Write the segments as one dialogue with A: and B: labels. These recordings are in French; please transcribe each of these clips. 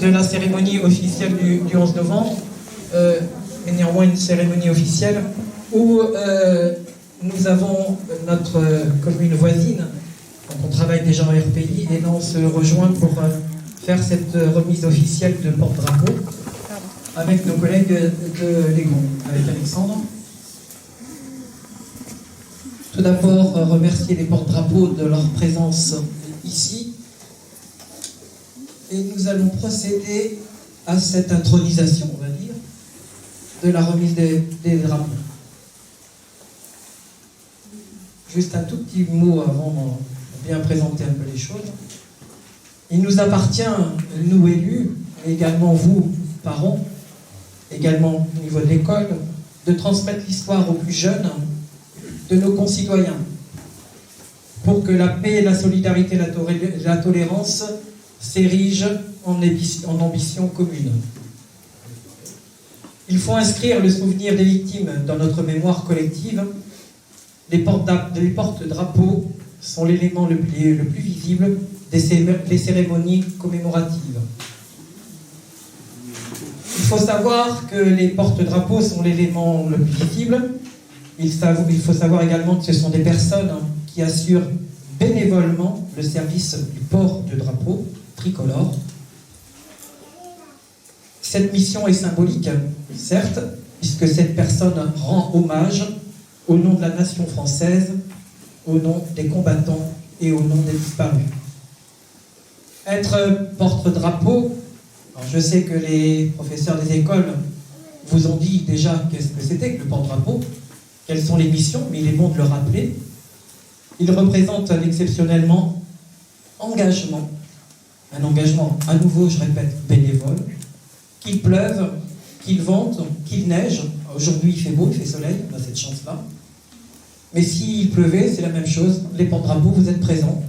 A: de la cérémonie officielle du 11 novembre, et néanmoins une cérémonie officielle où nous avons notre commune voisine, donc on travaille déjà en RPI, et là on se rejoint pour faire cette remise officielle de porte-drapeau avec nos collègues de l'Aigon, avec Alexandre. Tout d'abord, remercier les porte-drapeaux de leur présence ici. Et nous allons procéder à cette intronisation, on va dire, de la remise des drapeaux. Juste un tout petit mot avant de bien présenter un peu les choses. Il nous appartient, nous élus, et également vous, parents, également au niveau de l'école, de transmettre l'histoire aux plus jeunes de nos concitoyens, pour que la paix, la solidarité et la tolérance s'érigent en ambition commune. Il faut inscrire le souvenir des victimes dans notre mémoire collective. Les porte-drapeaux sont l'élément le plus visible des cérémonies commémoratives. Il faut savoir que les porte-drapeaux sont l'élément le plus visible. Il faut savoir également que ce sont des personnes qui assurent bénévolement le service du port de drapeau tricolore. Cette mission est symbolique, certes, puisque cette personne rend hommage au nom de la nation française, au nom des combattants et au nom des disparus. Être porte-drapeau, je sais que les professeurs des écoles vous ont dit déjà qu'est-ce que c'était que le porte-drapeau, quelles sont les missions, mais il est bon de le rappeler. Il représente un exceptionnellement engagement, un engagement, à nouveau, je répète, bénévole, qu'il pleuve, qu'il vente, qu'il neige. Aujourd'hui, il fait beau, il fait soleil, on a cette chance-là. Mais s'il pleuvait, c'est la même chose. Les porte-drapeaux, vous êtes présents.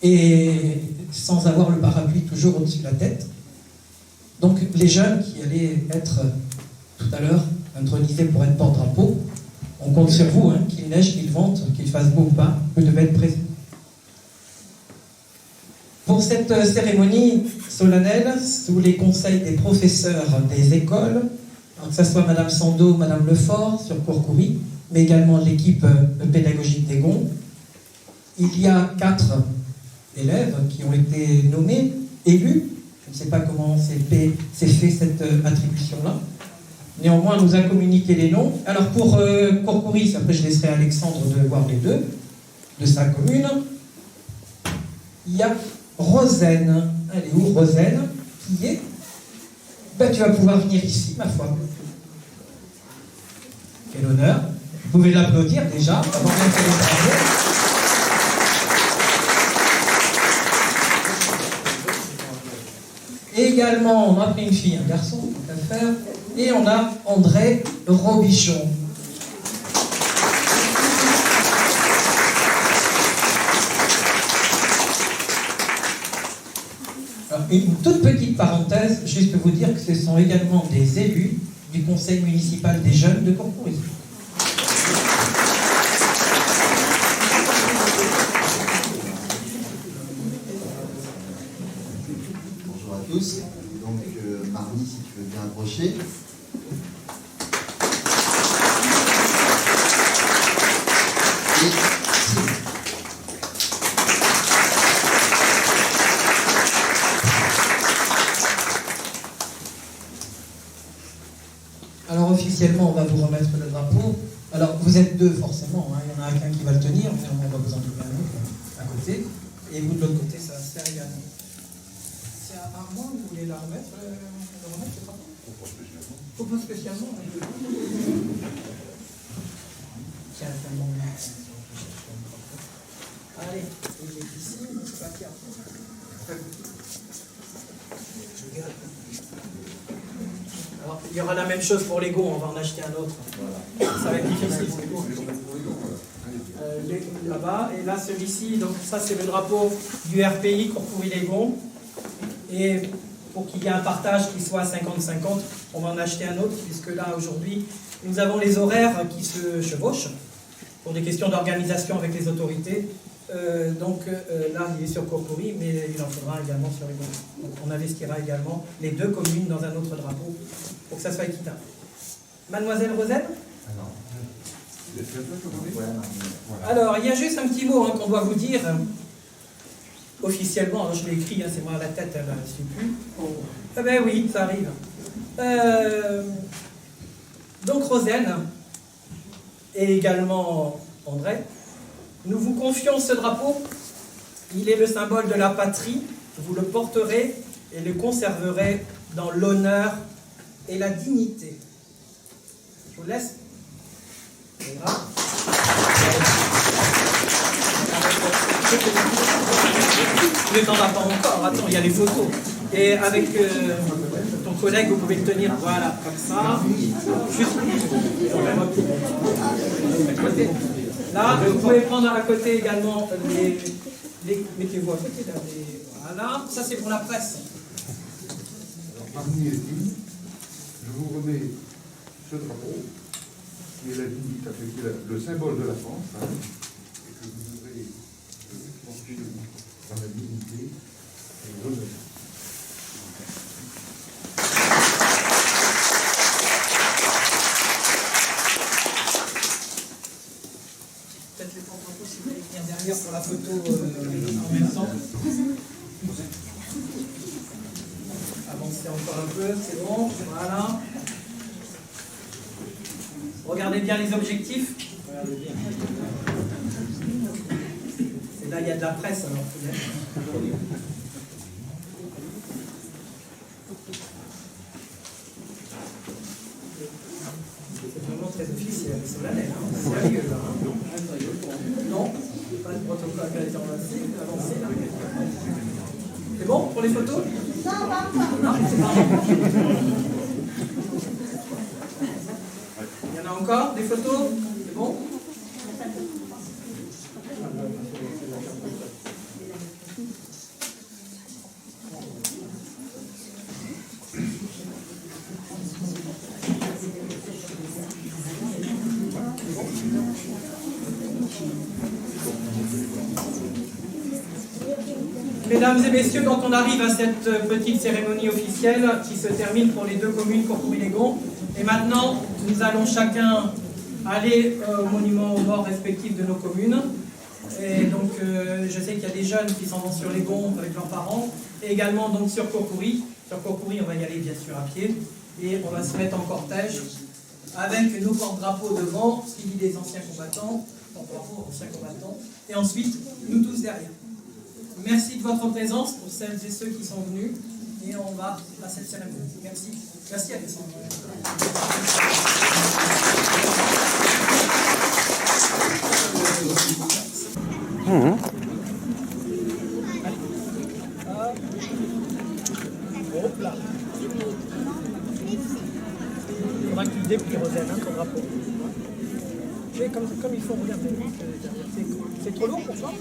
A: Et sans avoir le parapluie toujours au-dessus de la tête. Donc, les jeunes qui allaient être, tout à l'heure, intronisés pour être porte-drapeau, on compte sur vous, qu'il neige, qu'il vente, qu'il fasse beau ou pas, vous devez être présents. Pour cette cérémonie solennelle, sous les conseils des professeurs des écoles, que ce soit Madame Sando, Madame Lefort sur Courcoury, mais également l'équipe pédagogique d'Aigon, il y a 4 élèves qui ont été nommés, élus. Je ne sais pas comment s'est fait cette attribution-là. Néanmoins, on nous a communiqué les noms. Alors pour Courcoury, après je laisserai Alexandre de voir les deux, de sa commune. Il y a Rosaine. Elle est où, Rosaine? Qui est? Ben, tu vas pouvoir venir ici, ma foi. Quel honneur. Vous pouvez l'applaudir déjà, avant même qu'elle ait parlé. Et également, on a pris une fille, un garçon, tant qu'à faire. Et on a André Robichon. Alors, une toute petite parenthèse, juste pour vous dire que ce sont également des élus du conseil municipal des jeunes de Courcoury.
B: Bonjour à tous. Donc, Marnie, si tu veux bien approcher.
A: Alors officiellement, on va vous remettre le drapeau. Alors vous êtes deux forcément, il y en a qu'un qui va le tenir, mais on va vous en trouver un autre à côté. Et vous de l'autre côté, ça va se faire également. C'est à moi, vous voulez la remettre, le drapeau? Faut pas spécialement. Tiens, c'est un bon moment. Allez, il est ici, mais c'est pas clair. Je garde. Alors, il y aura la même chose pour l'Aigon, on va en acheter un autre. Voilà. Ça va être difficile pour l'Aigon. Là-bas, et là celui-ci, donc ça c'est le drapeau du RPI, Courcoury-l'Aigon. Et pour qu'il y ait un partage qui soit 50-50, on va en acheter un autre, puisque là aujourd'hui, nous avons les horaires qui se chevauchent pour des questions d'organisation avec les autorités. Là, il est sur Courcoury, mais il en faudra également sur les Gonds. Donc on investira également les deux communes dans un autre drapeau pour que ça soit équitable. Mademoiselle Roselle? Alors, il y a juste un petit mot qu'on doit vous dire officiellement. Alors, je l'ai écrit, c'est moi à la tête, elle ne suit plus. Eh ben oui, ça arrive. Donc, Roselle et également André, nous vous confions ce drapeau. Il est le symbole de la patrie. Vous le porterez et le conserverez dans l'honneur et la dignité. Je vous laisse. Voilà. Mais t'en as pas encore, attends, il y a les photos. Et avec ton collègue, vous pouvez le tenir, voilà, comme ça. Juste. Là, vous pouvez prendre à côté également mettez-vous à côté là. Voilà, ça c'est pour la presse.
C: Alors, parmi les dix, je vous remets ce drapeau, qui est la dignité, qui est le symbole de la France, et que vous devrez porter dans la dignité et l'honneur.
A: Peut-être les porte-drapeaux si vous voulez venir derrière pour la photo en même temps. Avancez encore un peu, c'est bon, voilà. Regardez bien les objectifs. Et là, il y a de la presse, alors peut-être. C'est vraiment très officiel, c'est solennel, c'est sérieux là. Non, pas de protocole à qualité avancé là. C'est bon pour les photos? Non, pas encore. Non, c'est pas bon. Il y en a encore des photos? C'est bon? Mesdames et messieurs, donc on arrive à cette petite cérémonie officielle qui se termine pour les deux communes Courcoury-les-Gonds. Et maintenant, nous allons chacun aller au monument aux morts respectifs de nos communes. Et donc, je sais qu'il y a des jeunes qui s'en vont sur les Gonds avec leurs parents, et également donc sur Courcoury. Sur Courcoury, on va y aller bien sûr à pied, et on va se mettre en cortège avec nos porte-drapeaux devant, suivi des anciens combattants, porte-drapeaux anciens combattants, et ensuite nous tous derrière. Merci de votre présence pour celles et ceux qui sont venus, et on va à cette cérémonie. Merci. Merci Alexandre. Hop là. Il faudra que tu le déplies, Roselle, ton drapeau. Fais comme il faut, regarder. C'est trop lourd pour toi?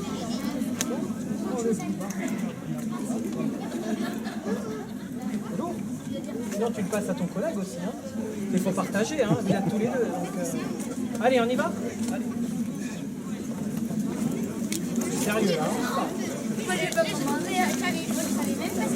A: Lourd. Sinon tu le passes à ton collègue aussi. Il faut partager, vous êtes tous les deux. Donc, allez, on y va? Allez. Sérieux là.
D: Moi je vais pas commander, je savais même pas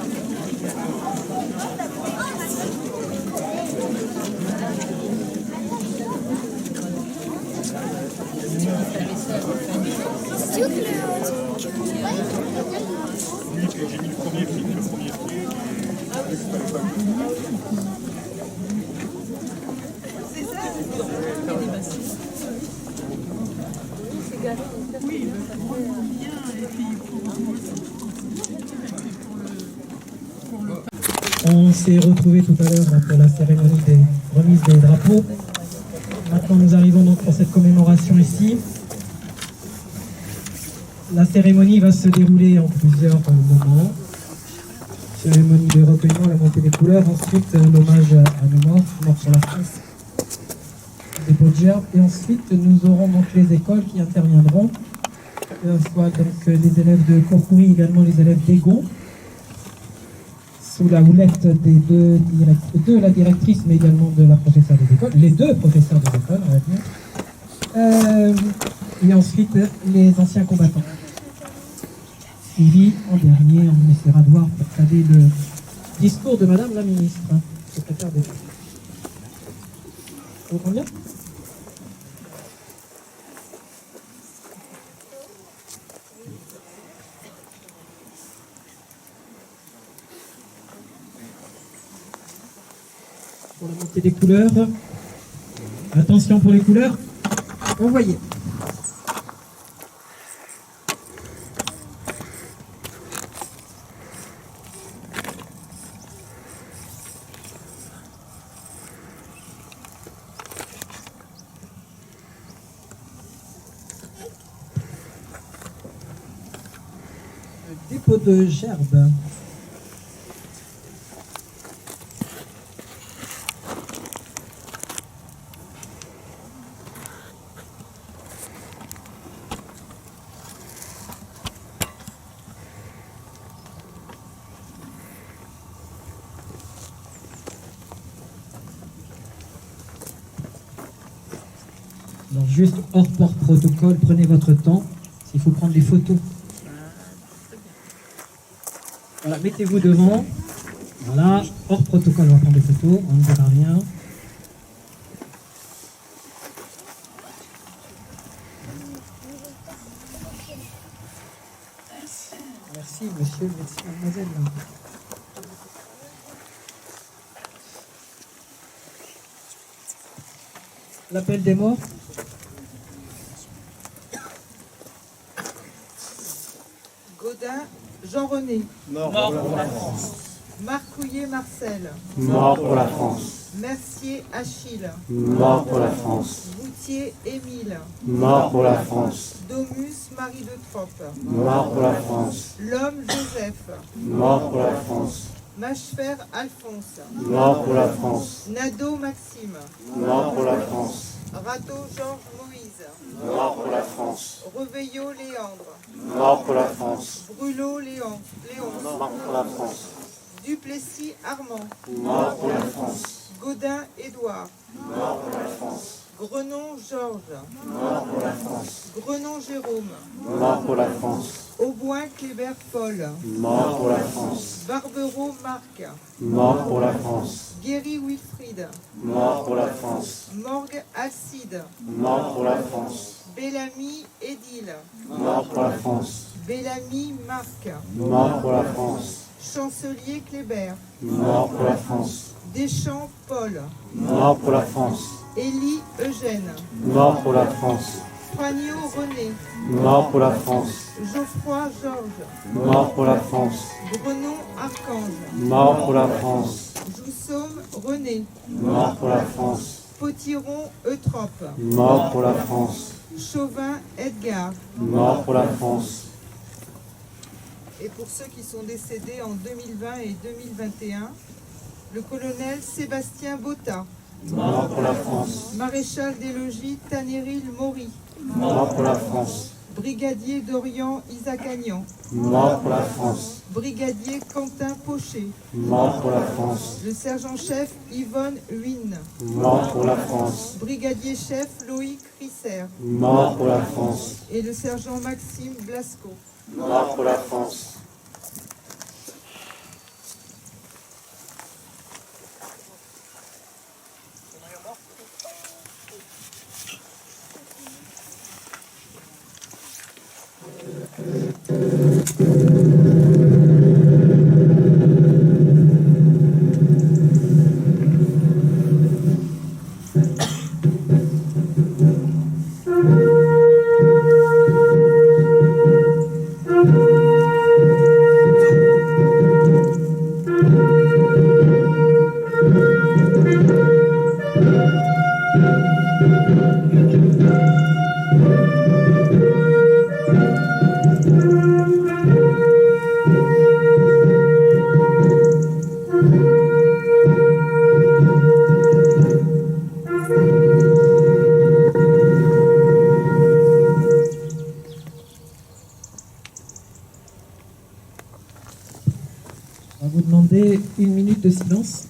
C: J'ai mis le premier film,
D: c'est ça.
E: Oui, bien, et puis
A: On s'est retrouvés tout à l'heure pour la cérémonie des remises des drapeaux. Maintenant nous arrivons donc pour cette commémoration ici. La cérémonie va se dérouler en plusieurs moments. Cérémonie de recueillement, la montée des couleurs, ensuite l'hommage à nos morts pour la France des Bodgers, et ensuite nous aurons donc les écoles qui interviendront, soit donc les élèves de Courcoury, également les élèves des Gonds, sous la houlette de la directrice, mais également de la professeure des écoles, les deux professeurs des écoles, on va dire, et ensuite les anciens combattants. suivi en dernier. On essaiera de voir pour caler le discours de Madame la Ministre, secrétaire d'État. Ça vous convient? Pour la montée des couleurs. Attention pour les couleurs. Envoyez. Dépôt de gerbe. Alors juste hors protocole, prenez votre temps. S'il faut prendre des photos. Voilà, mettez-vous devant. Voilà, hors protocole, on va prendre des photos, on ne verra rien. Merci, monsieur, merci, mademoiselle. L'appel des morts.
F: Gaudin, Jean-René.
G: Mort pour la France.
F: Marcouillet, Marcel.
G: Mort pour la France.
F: Mercier, Achille.
G: Mort pour la France.
F: Boutier, Émile.
G: Mort pour la France.
F: Domus, Marie de Troppe.
G: Mort pour la France.
F: L'homme, Joseph.
G: Mort pour la France.
F: Mâchefer, Alphonse.
G: Mort pour la France.
F: Nadeau, Maxime.
G: Mort pour la France.
F: Rateau, Georges Moïse.
G: Mort pour la France.
F: Reveillot, Léandre.
G: Mort pour la France.
F: Brûlot, Léonce.
G: Mort pour la France.
F: Duplessis, Armand.
G: Mort pour la France.
F: Gaudin, Édouard.
G: Mort pour la France.
F: Grenon, Georges.
G: Mort pour la France.
F: Grenon, Jérôme.
G: Mort pour la France.
F: Auboin, Kléber, Paul.
G: Mort pour la France.
F: Barbereau, Marc.
G: Mort pour la France.
F: Guéry, Wilfried.
G: Mort pour la France.
F: Morgue, Alcide.
G: Mort pour la France.
F: Bellamy, Édile.
G: Mort pour la France.
F: Bellamy, Marc.
G: Mort pour la France.
F: Chancelier, Kléber.
G: Mort pour la France.
F: Deschamps, Paul.
G: Mort pour la France.
F: Élie, Eugène.
G: Mort pour la France.
F: Fagneau, René.
G: Mort pour la France.
F: Geoffroy, Georges.
G: Mort pour la France.
F: Brenon, Archange.
G: Mort pour la France.
F: Joussaume, René.
G: Mort pour la France.
F: Potiron, Eutrope.
G: Mort pour la France.
F: Chauvin, Edgar.
G: Mort pour la France.
F: Et pour ceux qui sont décédés en 2020 et 2021, le colonel Sébastien Botta.
G: Mort pour la France.
F: Maréchal des logis Tanéril Maury.
G: Mort pour la France.
F: Brigadier Dorian Isacagnan.
G: Mort pour la France.
F: Brigadier Quentin Pochet.
G: Mort pour la France.
F: Le sergent-chef Yvonne Huyn.
G: Mort pour la France.
F: Brigadier-chef Loïc Risser.
G: Mort pour la France.
F: Et le sergent Maxime Blasco.
G: Mort pour la France.
A: On va vous demander 1 minute de silence.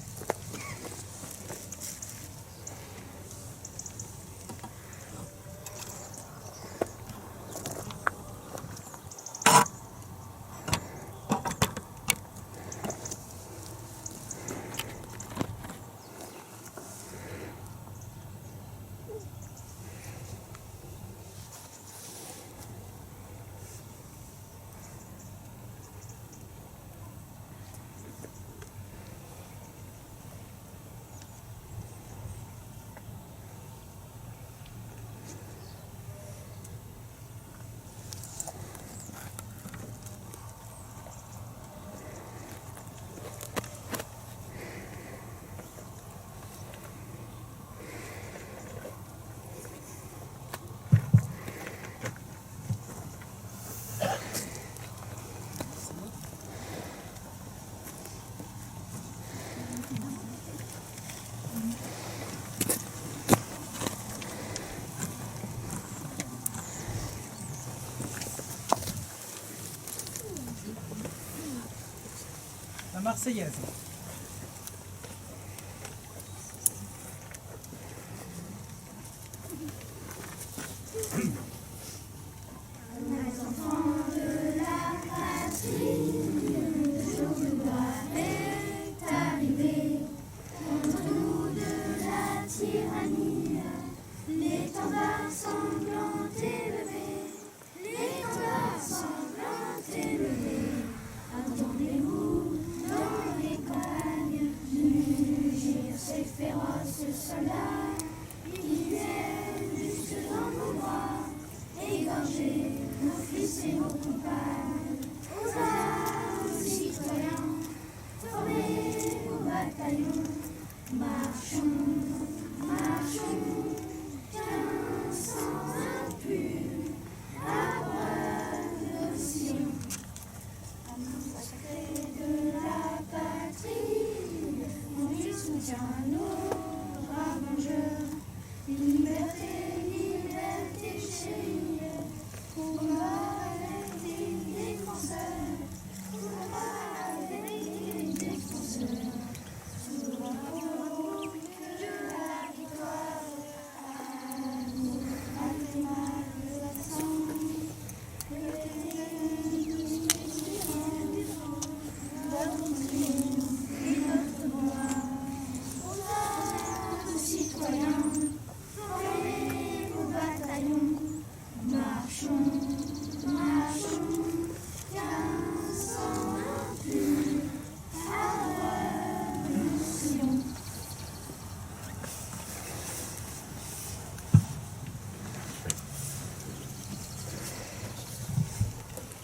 H: Marseillaise.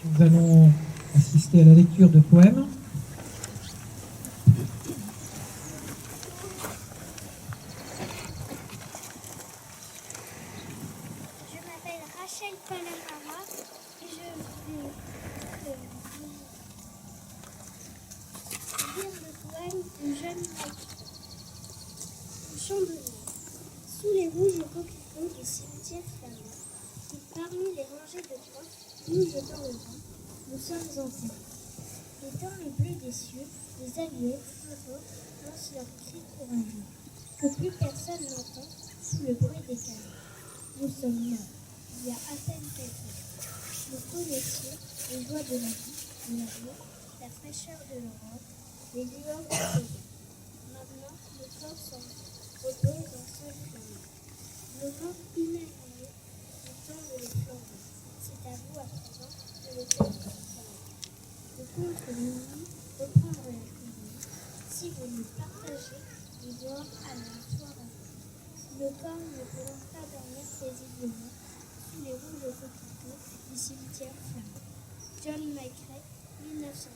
A: Nous allons assister à la lecture de poèmes.
D: Je m'appelle Rachel Panamara et je vais lire le poème de Jeanne Mac. Champ de Mai. Sous les rouges coquelicots du cimetière fermé, et parmi les rangées de toits, nous jetons le vent, nous sommes ensemble. Les temps les bleus des cieux, les alouettes, flottant, lancent leurs cris courageux, que plus personne n'entend sous le bruit des canons. Nous sommes morts, il y a à peine quelques jours. Nous connaissions les joies de la vie, de l'amour, la fraîcheur de l'aurore, les lueurs du soleil. Maintenant, nos corps sont reposent en sol flammé. Nos mains inanimées, nous tendent les flambeaux. C'est à vous à présent de le faire ensemble. De contre minuit, reprendre la commune. Si vous nous partagez, nous dehors à la soirée. Nos corps ne pourront pas dormir paisiblement sous les rouges coquelicots du cimetière fermé. John Mackay, 1915.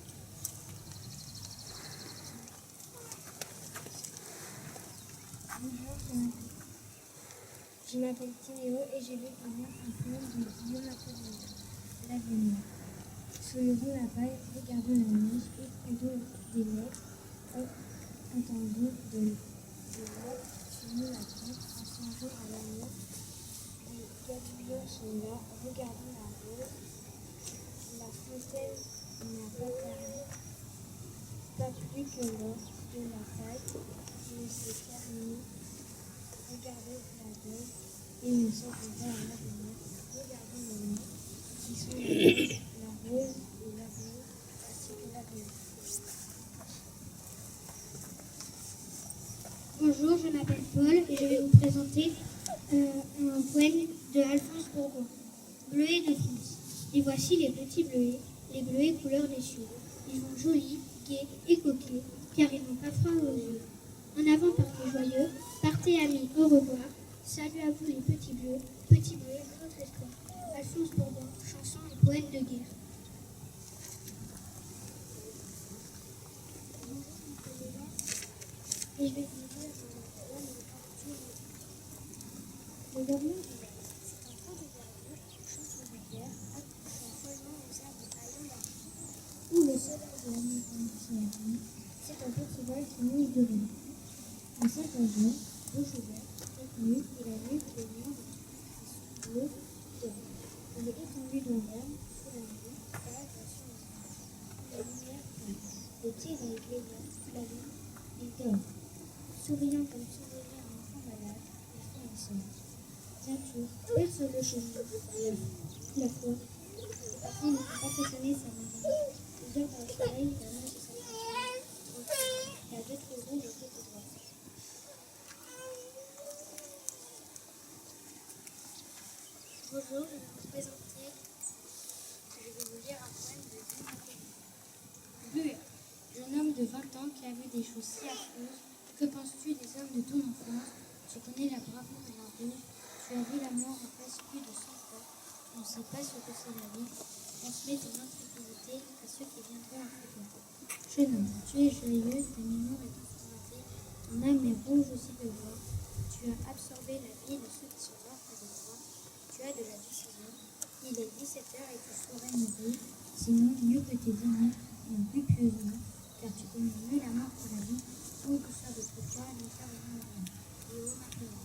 D: Bonjour, je m'appelle Timéo et je vais vous lire un poème de Guillaume Apollinaire, L'avenir. Soulevons la paille, regardons la neige, écoutons des lettres, entendons de l'or, nous l'attendons, en songeant à l'amour. Les papillons sont là, regardons la rose, la fontaine n'a pas perdu, pas plus que l'or de la paille, ne s'est terminé. Regardons la veille et ne sentons pas à l'avenir. Regardons les mots qui sont la rose et l'avenir, ainsi que l'avenir. Bonjour, je m'appelle Paul et je vais vous présenter un poème de Alphonse Bourgoin. Bleuets de France. Et voici les petits bleuets, les bleuets couleur des cieux. Ils vont jolis, gais et coquets, car ils n'ont pas froid aux yeux. En avant, partez joyeux, partez amis, au revoir. Salut à vous les petits bleus, de notre espoir. Alphonse Bourgoin, chanson et poète de guerre. Et je vais vous dire le gouvernement du Maine. C'est un fond de verdure, chanson de guerre, accrochant follement aux arbres à l'embarras. Où le soleil de la nuit sur la nuit, c'est un petit vol qui mouille de rire. Un sapin jaune, rouge ouvert, retenu, et la nuit qui est longue, bleu, dort. Il est étendu dans l'herbe, sous la nuit, à la glacière. La lumière tombe. Le tigre est vieillard, flavien, il dort. Souriant comme sourirait un enfant malade, il fait un son. Bientôt, perce le chemin, la foi. Parfois, ne peut pas frissonner sa marine. Plusieurs par le soleil, la nage et sa tranquille. Il y a deux trous rouges au côté droit. Bonjour, je vais vous présenter. Je vais vous lire un poème de Guy. Bleuet, jeune homme de 20 ans qui a vu des choses si affreuses. Que penses-tu des hommes de ton enfance? Tu connais la bravoure et la ruse. Tu as vu la mort en face plus de 100 fois. On ne sait pas ce que c'est la vie. Transmets ton intrépidité à ceux qui viendront après toi. Jeune homme, tu es joyeux, ta mémoire est informatée, ton âme est rouge aussi de joie. Tu as absorbé la vie de ceux qui sont morts près de toi. Tu as de la décision. Il est 17h et tu saurais mourir. Sinon, mieux que tes amis, et en plus pieusement, car tu connais mieux la mort que la vie. Où que soit votre foi, l'enterrement de rien. Et où maintenant?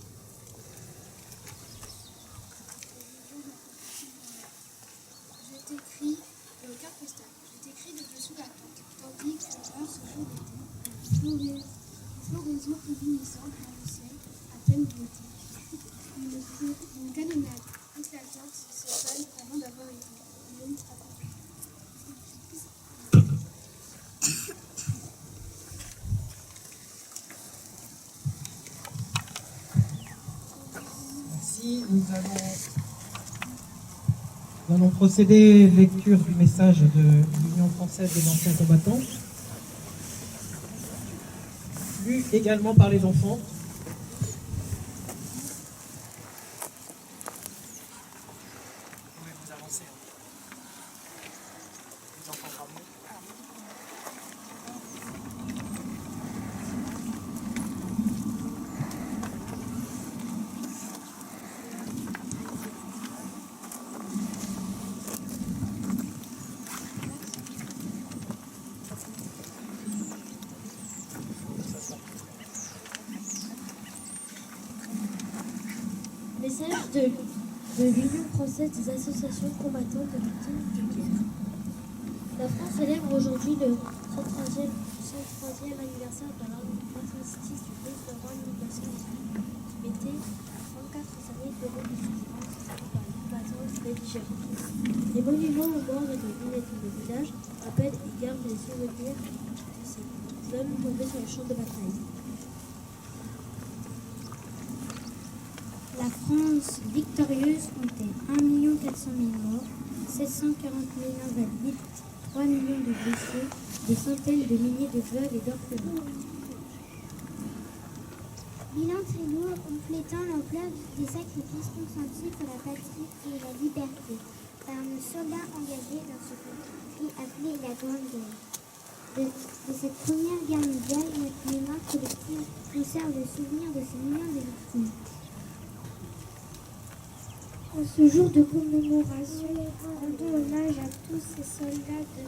D: Je t'écris le cœur postal. Je t'écris de dessous la tente, tandis que je pense ce jour d'été, floraison éblouissante dans le ciel, à peine bleuté. Une canonnade éclatante s'étonne avant d'avoir une longue raconte.
A: Merci. Nous allons procéder à la lecture du message de l'Union française des anciens combattants, lu également par les enfants. Vous pouvez vous avancer. Les enfants parlent mieux.
D: Message de l'Union française des associations combattantes de victimes de guerre. La France célèbre aujourd'hui le 103e anniversaire de l'armistice du 2 novembre 1918, qui mettait 34 années de résistance par les combattants belligérants. Les monuments aux morts et les lunettes de village rappellent et gardent les souvenirs de ces hommes tombés sur le champ de bataille. La France victorieuse comptait 1 400 000 morts, 740 000 invalides, 3 millions de blessés, des centaines de milliers de veuves et d'orphelins. Bilan très lourd, complétant l'ampleur des sacrifices consentis pour la patrie et la liberté par nos soldats engagés dans ce conflit appelé la Grande Guerre. De cette première guerre mondiale, notre mémoire collective conserve le souvenir de ces millions de victimes. En ce jour de commémoration, rendons hommage à tous ces soldats de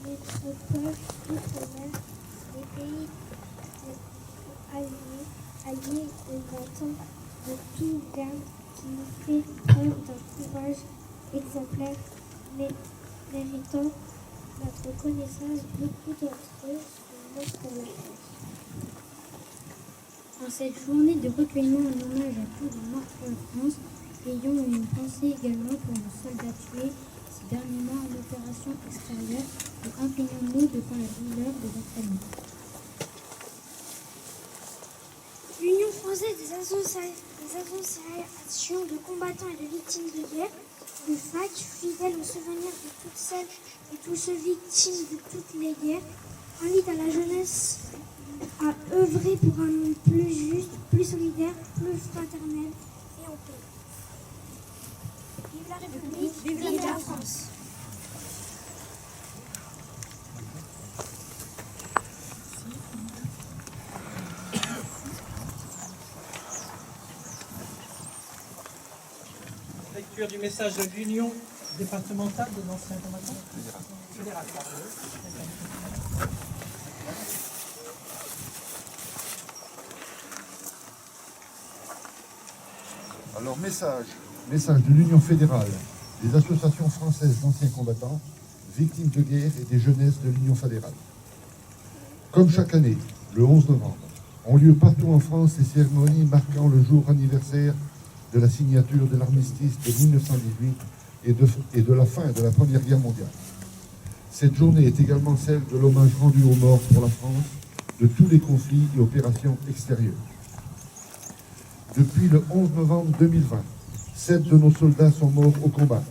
D: métropole, d'outre-mer, des pays alliés et battants de tout gamme qui nous fait preuve d'un courage exemplaire, méritant notre connaissance. Beaucoup d'entre eux sont morts pour la France. En cette journée de recueillement en hommage à tous les morts pour la France, ayons une pensée également pour nos soldats tués ces derniers mois en opération extérieure et inclinons-nous devant la douleur de leur famille. L'Union française des associations de combattants et de victimes de guerre, le FAC, fidèle au souvenir de toutes celles et tous ceux victimes de toutes les guerres, invite à la jeunesse à œuvrer pour un monde plus juste, plus solidaire, plus fraternel et en paix. Vive la République, vive la France.
A: Lecture du message de l'Union départementale des anciens combattants. Fédérale, pardon.
C: Alors, message de l'Union fédérale des associations françaises d'anciens combattants, victimes de guerre et des jeunesses de l'Union fédérale. Comme chaque année, le 11 novembre, ont lieu partout en France les cérémonies marquant le jour anniversaire de la signature de l'armistice de 1918 et de la fin de la Première Guerre mondiale. Cette journée est également celle de l'hommage rendu aux morts pour la France de tous les conflits et opérations extérieures. Depuis le 11 novembre 2020, 7 de nos soldats sont morts au combat.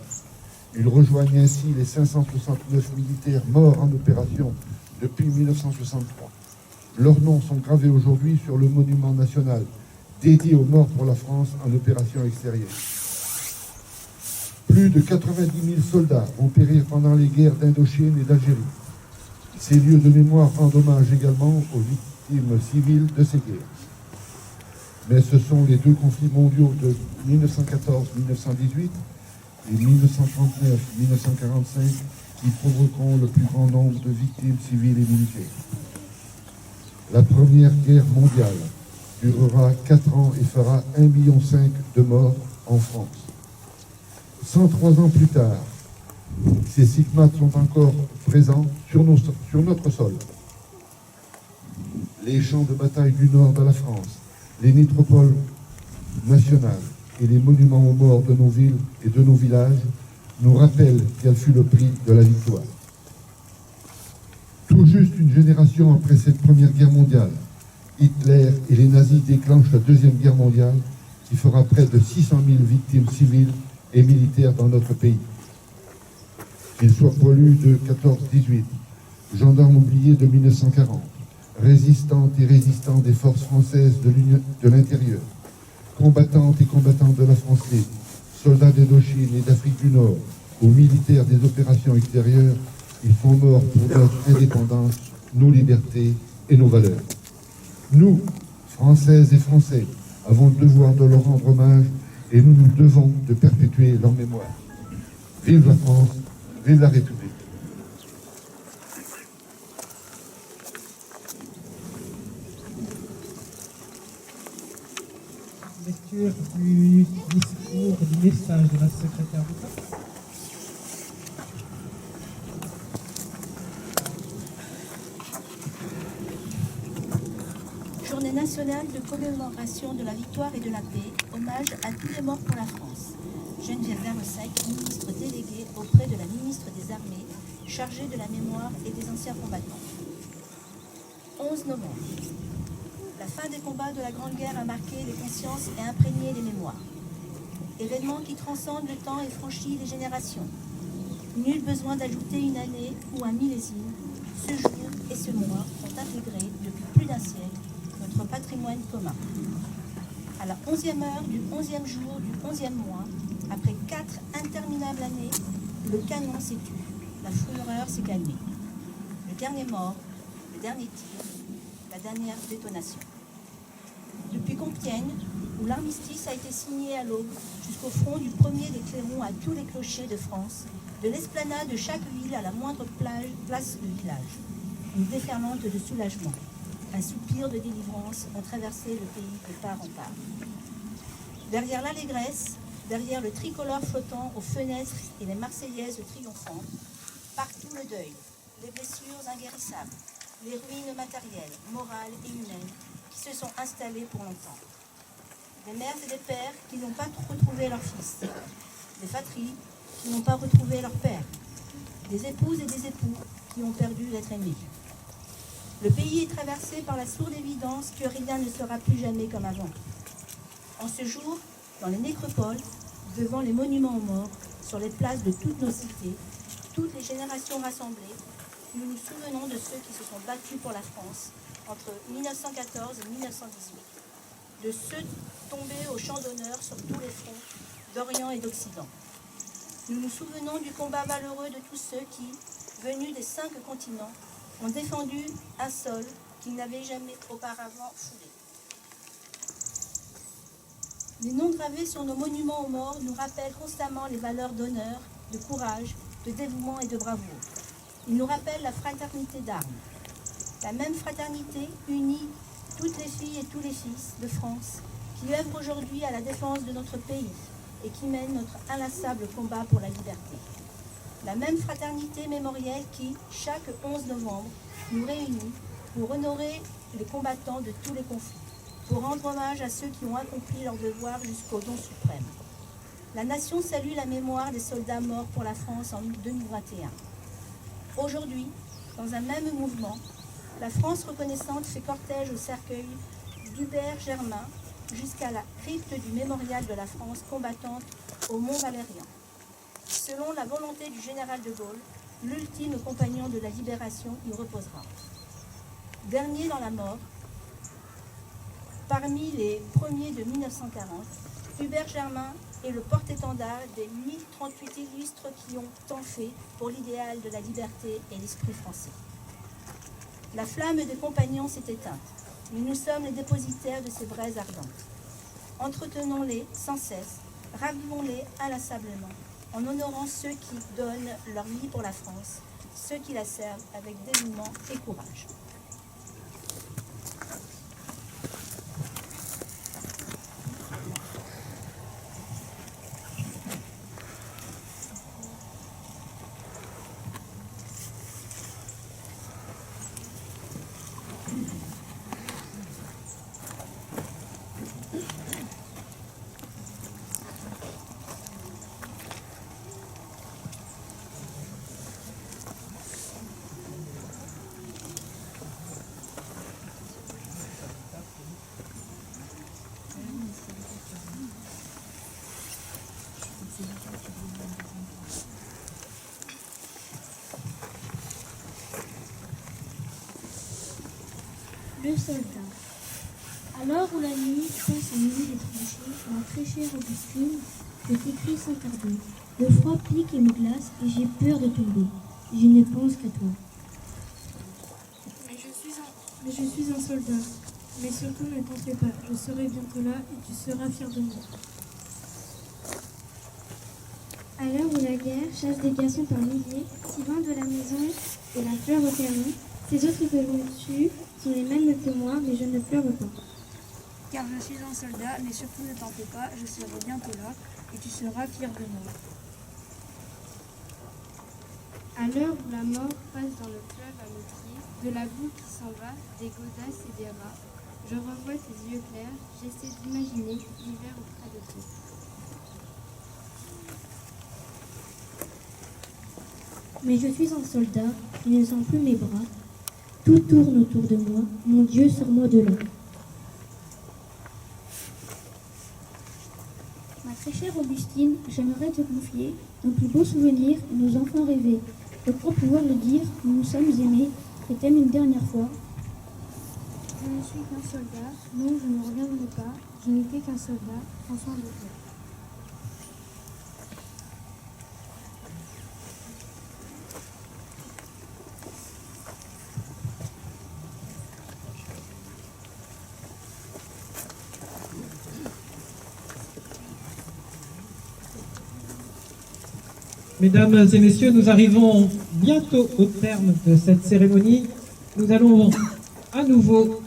C: Ils rejoignent ainsi les 569 militaires morts en opération depuis 1963. Leurs noms sont gravés aujourd'hui sur le monument national dédié aux morts pour la France en opération extérieure. Plus de 90 000 soldats vont périr pendant les guerres d'Indochine et d'Algérie. Ces lieux de mémoire rendent hommage également aux victimes civiles de ces guerres. Mais ce sont les deux conflits mondiaux de 1914-1918 et 1939-1945 qui provoqueront le plus grand nombre de victimes civiles et militaires. La Première Guerre mondiale durera 4 ans et fera 1,5 million de morts en France. 103 ans plus tard, ces stigmates sont encore présents sur notre sol. Les champs de bataille du nord de la France, les nécropoles nationales et les monuments aux morts de nos villes et de nos villages nous rappellent quel fut le prix de la victoire. Tout juste une génération après cette Première Guerre mondiale, Hitler et les nazis déclenchent la Deuxième Guerre mondiale qui fera près de 600 000 victimes civiles et militaires dans notre pays. Qu'ils soient poilus de 14-18, gendarmes oubliés de 1940, résistantes et résistants des forces françaises de l'intérieur, combattantes et combattants de la France libre, soldats d'Indochine et d'Afrique du Nord, aux militaires des opérations extérieures, ils sont morts pour notre indépendance, nos libertés et nos valeurs. Nous, Françaises et Français, avons le devoir de leur rendre hommage et nous nous devons de perpétuer leur mémoire. Vive la France, vive la République.
A: Lecture du discours, du message de la secrétaire d'État.
H: Journée nationale de commémoration de la victoire et de la paix, hommage à tous les morts pour la France. Geneviève Darrieussecq, ministre déléguée auprès de la ministre des Armées, chargée de la mémoire et des anciens combattants. 11 novembre. La fin des combats de la Grande Guerre a marqué les consciences et imprégné les mémoires. Événement qui transcende le temps et franchit les générations. Nul besoin d'ajouter une année ou un millésime. Ce jour et ce mois ont intégré, depuis plus d'un siècle, notre patrimoine commun. À la 11e heure du 11e jour du 11e mois, après 4 interminables années, le canon s'est tu, la fureur s'est calmée. Le dernier mort, le dernier tir, la dernière détonation. Depuis Compiègne, où l'armistice a été signé à l'aube, jusqu'au front du premier des clairons à tous les clochers de France, de l'esplanade de chaque ville à la moindre place de village. Une déferlante de soulagement, un soupir de délivrance ont traversé le pays de part en part. Derrière l'allégresse, derrière le tricolore flottant aux fenêtres et les Marseillaises triomphantes, partout le deuil, les blessures inguérissables, les ruines matérielles, morales et humaines qui se sont installées pour longtemps. Des mères et des pères qui n'ont pas retrouvé leur fils, des fratries qui n'ont pas retrouvé leur père, des épouses et des époux qui ont perdu l'être aimé. Le pays est traversé par la sourde évidence que rien ne sera plus jamais comme avant. En ce jour, dans les nécropoles, devant les monuments aux morts, sur les places de toutes nos cités, toutes les générations rassemblées, nous nous souvenons de ceux qui se sont battus pour la France entre 1914 et 1918, de ceux tombés au champ d'honneur sur tous les fronts d'Orient et d'Occident. Nous nous souvenons du combat valeureux de tous ceux qui, venus des 5 continents, ont défendu un sol qu'ils n'avaient jamais auparavant foulé. Les noms gravés sur nos monuments aux morts nous rappellent constamment les valeurs d'honneur, de courage, de dévouement et de bravoure. Ils nous rappellent la fraternité d'armes. La même fraternité unit toutes les filles et tous les fils de France qui œuvrent aujourd'hui à la défense de notre pays et qui mènent notre inlassable combat pour la liberté. La même fraternité mémorielle qui, chaque 11 novembre, nous réunit pour honorer les combattants de tous les conflits, pour rendre hommage à ceux qui ont accompli leur devoir jusqu'au don suprême. La nation salue la mémoire des soldats morts pour la France en 2021. Aujourd'hui, dans un même mouvement, la France reconnaissante fait cortège au cercueil d'Hubert Germain jusqu'à la crypte du mémorial de la France combattante au Mont-Valérien. Selon la volonté du général de Gaulle, l'ultime compagnon de la libération y reposera. Dernier dans la mort, parmi les premiers de 1940, Hubert Germain est le porte-étendard des 1038 illustres qui ont tant fait pour l'idéal de la liberté et l'esprit français. La flamme des compagnons s'est éteinte, mais nous sommes les dépositaires de ces braises ardentes. Entretenons-les sans cesse, ravivons-les inlassablement, en honorant ceux qui donnent leur vie pour la France, ceux qui la servent avec dévouement et courage.
D: Le soldat. À l'heure où la nuit fond son nuit des tranchées, ma très chère Augustine, je t'écris sans tarder. Le froid pique et me glace et j'ai peur de tomber. Je ne pense qu'à toi.
I: Mais je suis un soldat. Mais surtout ne t'en fais pas, je serai bientôt là et tu seras fier de moi.
D: À l'heure où la guerre chasse des garçons par milliers, si loin de la maison et la fleur au canon, ces autres que l'on tue sont les mêmes que moi, mais je ne pleure pas.
I: Car je suis un soldat, mais surtout ne t'en fais pas, je serai bientôt là et tu seras fier de moi.
D: À l'heure où la mort passe dans le fleuve à mes pieds, de la boue qui s'en va, des godasses et des rats, je revois tes yeux clairs, j'essaie d'imaginer l'hiver auprès de toi. Mais je suis un soldat, je ne sens plus mes bras. Tout tourne autour de moi, mon Dieu, sors-moi de là. Ma très chère Augustine, j'aimerais te confier nos plus beaux souvenirs et nos enfants rêvés. Je crois pouvoir le dire, nous nous sommes aimés, je t'aime une dernière fois. Je ne suis qu'un soldat, non, je ne reviendrai pas, je n'étais qu'un soldat, prends soin de toi.
A: Mesdames et messieurs, nous arrivons bientôt au terme de cette cérémonie. Nous allons à nouveau,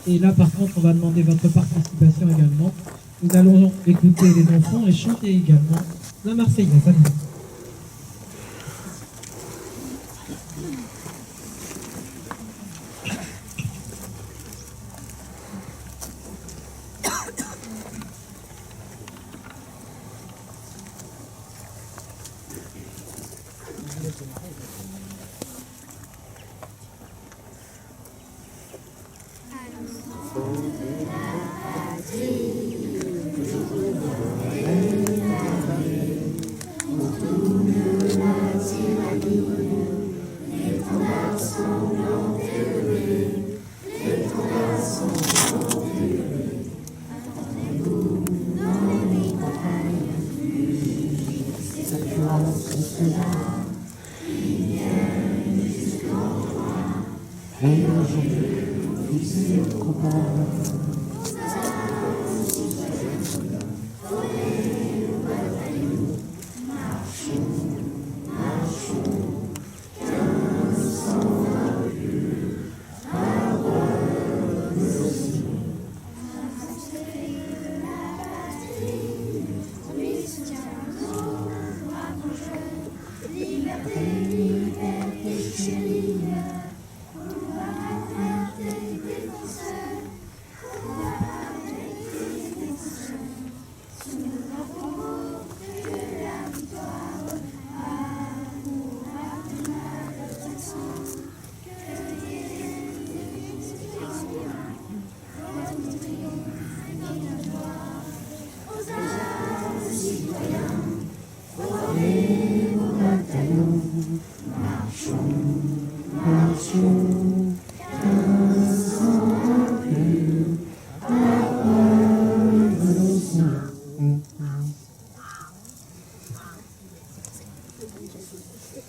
A: et là par contre on va demander votre participation également, nous allons écouter les enfants et chanter également la Marseillaise. Allez.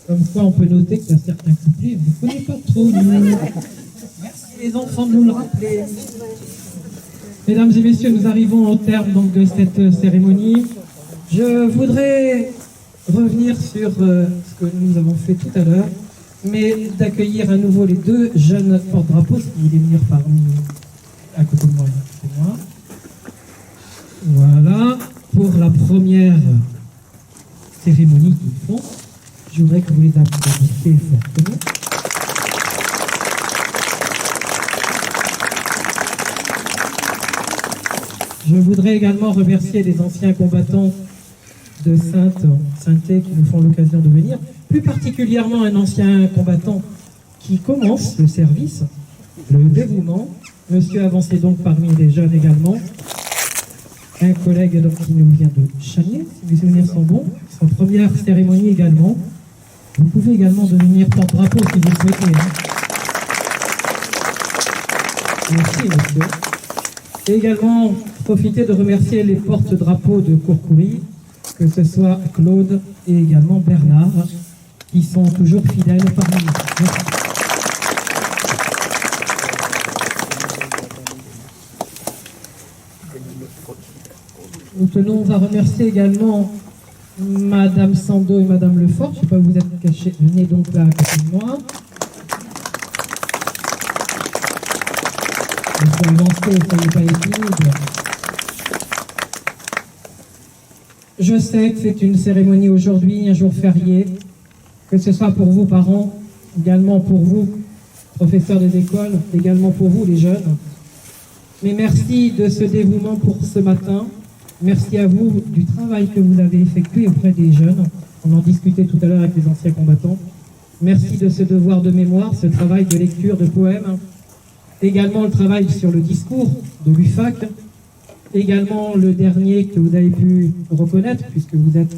A: Comme quoi, on peut noter qu'il y a certains couplets, on ne connaît pas trop. Merci les enfants de nous le rappeler. Mesdames et messieurs, nous arrivons au terme donc, de cette cérémonie. Je voudrais revenir sur ce que nous avons fait tout à l'heure, mais d'accueillir à nouveau les deux jeunes porte-drapeaux, qui voulaient venir parmi à côté de moi. Voilà, pour la première cérémonie qu'ils font, je voudrais que vous les applaudissiez fortement. Je voudrais également remercier les anciens combattants de Sainté qui nous font l'occasion de venir, plus particulièrement un ancien combattant qui commence le service, le dévouement. Monsieur avancé donc parmi les jeunes également. Un collègue donc, qui nous vient de Chanier, si mes souvenirs sont bons, sa première cérémonie également. Vous pouvez également devenir porte-drapeau si vous le souhaitez. Hein. Merci monsieur. Et également profiter de remercier les porte-drapeaux de Courcoury, que ce soit Claude et également Bernard, qui sont toujours fidèles parmi nous. Merci. Nous tenons à remercier également Madame Sando et Madame Lefort. Je ne sais pas où vous êtes cachés. Venez donc là à côté de moi. Il faut avancer, soyez pas timides. Je sais que c'est une cérémonie aujourd'hui, un jour férié, que ce soit pour vous parents, également pour vous professeurs des écoles, également pour vous les jeunes. Mais merci de ce dévouement pour ce matin. Merci à vous du travail que vous avez effectué auprès des jeunes. On en discutait tout à l'heure avec les anciens combattants. Merci de ce devoir de mémoire, ce travail de lecture de poèmes. Également le travail sur le discours de l'UFAC. Également le dernier que vous avez pu reconnaître, puisque vous êtes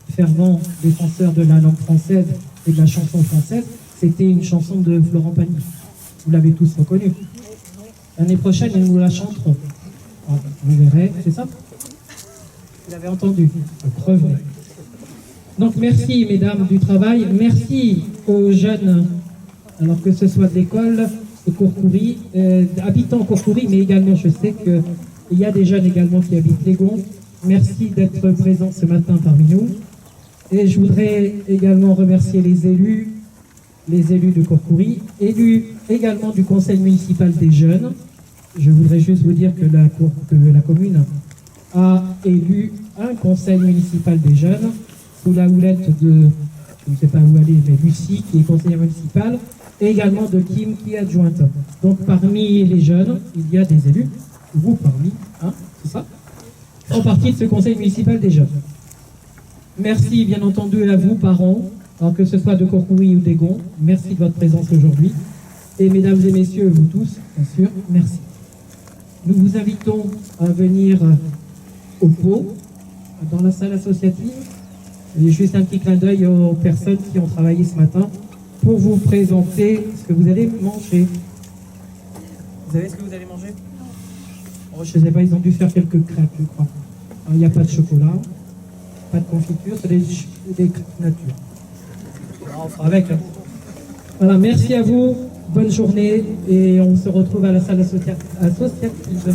A: fervent défenseur de la langue française et de la chanson française. C'était une chanson de Florent Pagny. Vous l'avez tous reconnu. L'année prochaine, nous la chanterons. Vous verrez, c'est ça? Vous l'avez entendu. Revenez. Donc merci mesdames du travail. Merci aux jeunes, alors que ce soit de l'école, de Courcoury, habitants Courcoury, mais également je sais qu'il y a des jeunes également qui habitent Légon. Merci d'être présents ce matin parmi nous. Et je voudrais également remercier les élus de Courcoury, élus également du conseil municipal des jeunes. Je voudrais juste vous dire que la commune a élu un conseil municipal des jeunes sous la houlette de, je ne sais pas où aller, mais Lucie qui est conseillère municipale, et également de Kim qui est adjointe. Donc parmi les jeunes, il y a des élus, vous parmi, hein, c'est ça, font partie de ce conseil municipal des jeunes. Merci bien entendu à vous parents, alors que ce soit de Courcoury ou d'Égon, merci de votre présence aujourd'hui. Et mesdames et messieurs, vous tous, bien sûr, merci. Nous vous invitons à venir au pot, dans la salle associative. Et juste un petit clin d'œil aux personnes qui ont travaillé ce matin pour vous présenter ce que vous allez manger. Vous savez ce que vous allez manger? Oh, je ne sais pas, ils ont dû faire quelques crêpes, je crois. Alors, il n'y a pas de chocolat, pas de confiture, c'est des crêpes nature. Alors, on fera avec. Hein. Voilà, merci à vous, bonne journée, et on se retrouve à la salle associative